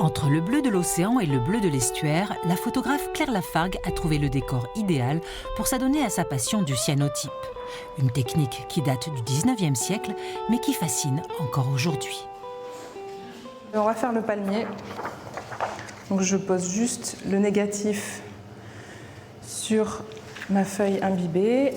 Entre le bleu de l'océan et le bleu de l'estuaire, la photographe Claire Lafargue a trouvé le décor idéal pour s'adonner à sa passion du cyanotype. Une technique qui date du 19e siècle, mais qui fascine encore aujourd'hui. On va faire le palmier. Donc je pose juste le négatif sur ma feuille imbibée.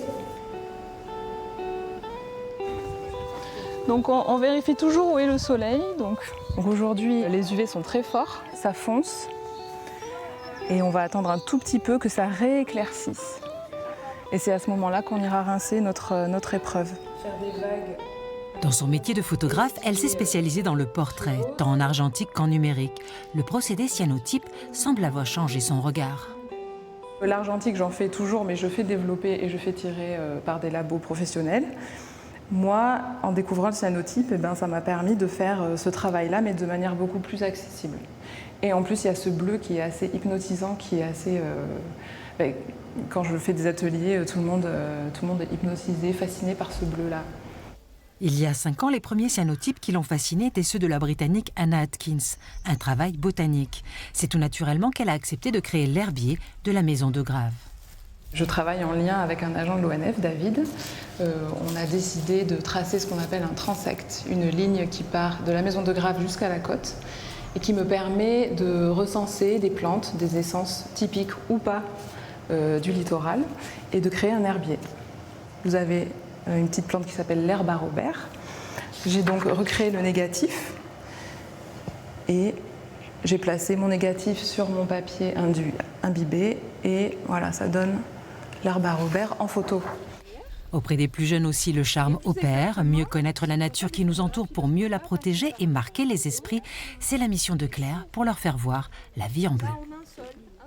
Donc on vérifie toujours où est le soleil. Donc aujourd'hui, les UV sont très forts, ça fonce. Et on va attendre un tout petit peu que ça rééclaircisse. Et c'est à ce moment-là qu'on ira rincer notre épreuve. Faire des vagues. Dans son métier de photographe, elle s'est spécialisée dans le portrait, tant en argentique qu'en numérique. Le procédé cyanotype semble avoir changé son regard. L'argentique, j'en fais toujours, mais je fais développer et je fais tirer par des labos professionnels. Moi, en découvrant le cyanotype, ça m'a permis de faire ce travail-là, mais de manière beaucoup plus accessible. Et en plus, il y a ce bleu qui est assez hypnotisant, qui est assez... quand je fais des ateliers, tout le monde est hypnotisé, fasciné par ce bleu-là. Il y a 5 ans, les premiers cyanotypes qui l'ont fascinée étaient ceux de la Britannique Anna Atkins, un travail botanique. C'est tout naturellement qu'elle a accepté de créer l'herbier de la maison de Grave. Je travaille en lien avec un agent de l'ONF, David. On a décidé de tracer ce qu'on appelle un transect, une ligne qui part de la maison de Grave jusqu'à la côte et qui me permet de recenser des plantes, des essences typiques ou pas du littoral et de créer un herbier. Vous avez une petite plante qui s'appelle l'herbe à Robert. J'ai donc recréé le négatif et j'ai placé mon négatif sur mon papier imbibé et voilà, ça donne l'herbe à Robert en photo. Auprès des plus jeunes aussi, le charme opère. Mieux connaître la nature qui nous entoure pour mieux la protéger et marquer les esprits, c'est la mission de Claire pour leur faire voir la vie en bleu.